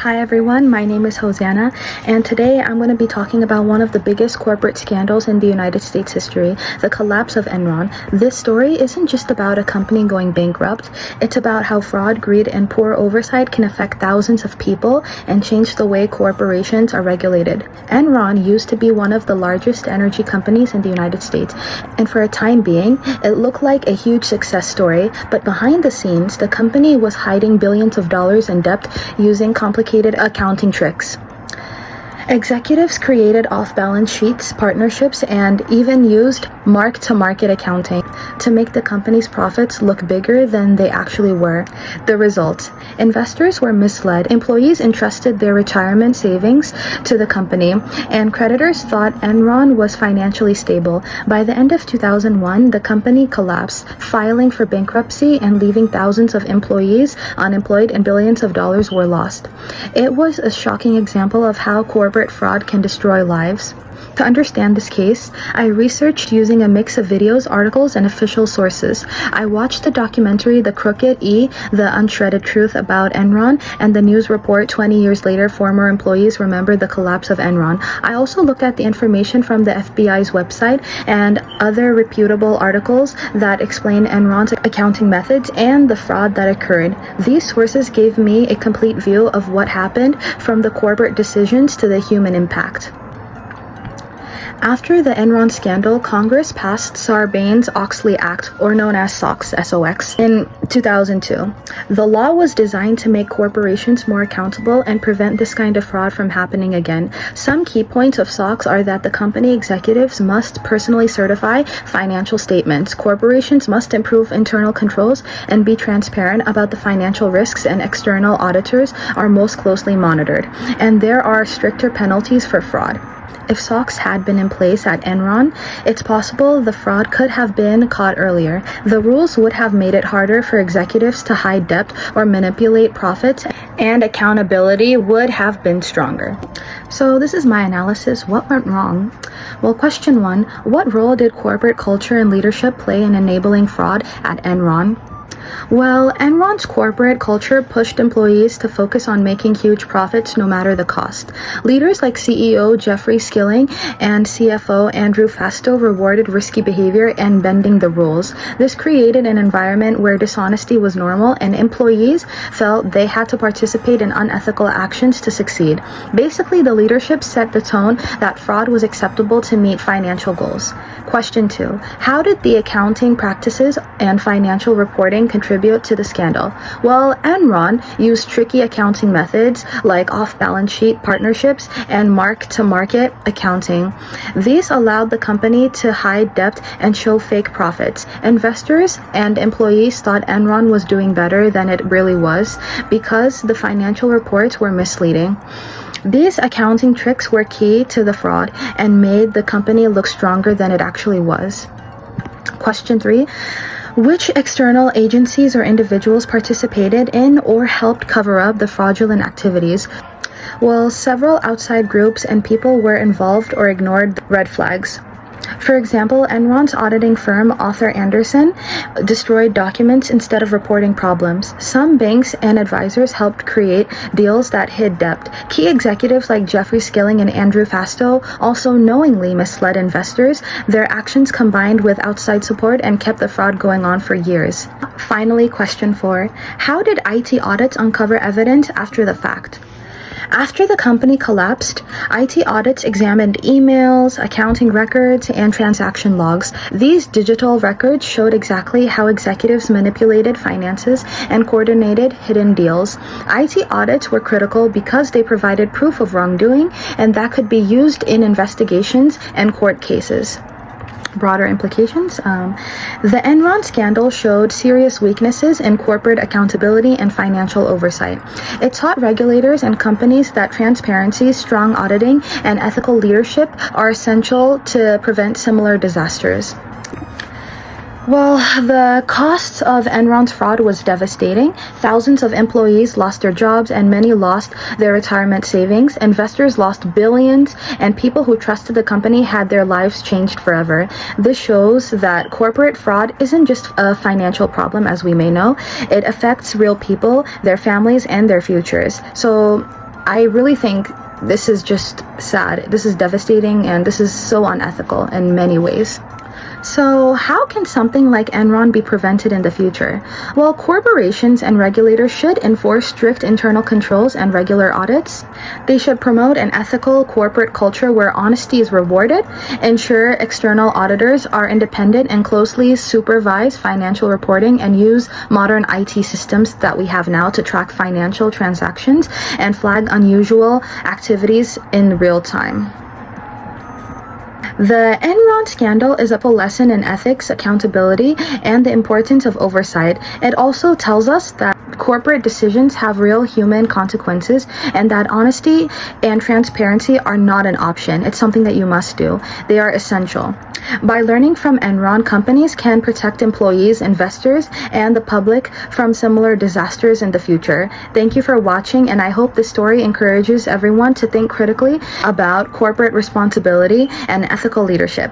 Hi everyone, my name is Hosanna, and today I'm going to be talking about one of the biggest corporate scandals in the United States history, the collapse of Enron. This story isn't just about a company going bankrupt, it's about how fraud, greed, and poor oversight can affect thousands of people and change the way corporations are regulated. Enron used to be one of the largest energy companies in the United States, and for a time being, it looked like a huge success story, but behind the scenes, the company was hiding billions of dollars in debt using complicated accounting tricks. Executives created off-balance sheets, partnerships, and even used mark-to-market accounting to make the company's profits look bigger than they actually were. The result: investors were misled, employees entrusted their retirement savings to the company, and creditors thought Enron was financially stable. By the end of 2001, the company collapsed, filing for bankruptcy and leaving thousands of employees unemployed and billions of dollars were lost. It was a shocking example of how corporate fraud can destroy lives. To understand this case, I researched using a mix of videos, articles, and official sources. I watched the documentary The Crooked E, The Unshredded Truth About Enron, and the news report 20 years later, former employees remember the collapse of Enron. I also looked at the information from the FBI's website and other reputable articles that explain Enron's accounting methods and the fraud that occurred. These sources gave me a complete view of what happened, from the corporate decisions to the human impact. After the Enron scandal, Congress passed Sarbanes-Oxley Act, or known as SOX, S-O-X, in 2002. The law was designed to make corporations more accountable and prevent this kind of fraud from happening again. Some key points of SOX are that the company executives must personally certify financial statements. Corporations must improve internal controls and be transparent about the financial risks, and external auditors are most closely monitored. And there are stricter penalties for fraud. If SOX had been in place at Enron, it's possible the fraud could have been caught earlier. The rules would have made it harder for executives to hide debt or manipulate profits, and accountability would have been stronger. So this is my analysis. What went wrong? Well, question 1, what role did corporate culture and leadership play in enabling fraud at Enron? Well, Enron's corporate culture pushed employees to focus on making huge profits no matter the cost. Leaders like CEO Jeffrey Skilling and CFO Andrew Fastow rewarded risky behavior and bending the rules. This created an environment where dishonesty was normal, and employees felt they had to participate in unethical actions to succeed. Basically, the leadership set the tone that fraud was acceptable to meet financial goals. Question 2, how did the accounting practices and financial reporting contribute to the scandal? Well, Enron used tricky accounting methods like off-balance sheet partnerships and mark-to-market accounting. These allowed the company to hide debt and show fake profits. Investors and employees thought Enron was doing better than it really was because the financial reports were misleading. These accounting tricks were key to the fraud and made the company look stronger than it actually was. Question 3, which external agencies or individuals participated in or helped cover up the fraudulent activities? Well, several outside groups and people were involved or ignored red flags. For example, Enron's auditing firm, Arthur Andersen, destroyed documents instead of reporting problems. Some banks and advisors helped create deals that hid debt. Key executives like Jeffrey Skilling and Andrew Fastow also knowingly misled investors. Their actions combined with outside support and kept the fraud going on for years. Finally, question 4, how did IT audits uncover evidence after the fact? After the company collapsed, IT audits examined emails, accounting records, and transaction logs. These digital records showed exactly how executives manipulated finances and coordinated hidden deals. IT audits were critical because they provided proof of wrongdoing, and that could be used in investigations and court cases. Broader implications. The Enron scandal showed serious weaknesses in corporate accountability and financial oversight. It taught regulators and companies that transparency, strong auditing, and ethical leadership are essential to prevent similar disasters. Well, the costs of Enron's fraud was devastating. Thousands of employees lost their jobs and many lost their retirement savings. Investors lost billions, and people who trusted the company had their lives changed forever. This shows that corporate fraud isn't just a financial problem, as we may know. It affects real people, their families, and their futures. So I really think this is just sad. This is devastating, and this is so unethical in many ways. So, how can something like Enron be prevented in the future? Well, corporations and regulators should enforce strict internal controls and regular audits. They should promote an ethical corporate culture where honesty is rewarded, ensure external auditors are independent and closely supervise financial reporting, and use modern IT systems that we have now to track financial transactions and flag unusual activities in real time. The Enron scandal is a lesson in ethics, accountability, and the importance of oversight. It also tells us that corporate decisions have real human consequences and that honesty and transparency are not an option. It's something that you must do. They are essential. By learning from Enron, companies can protect employees, investors, and the public from similar disasters in the future. Thank you for watching, and I hope this story encourages everyone to think critically about corporate responsibility and ethical leadership.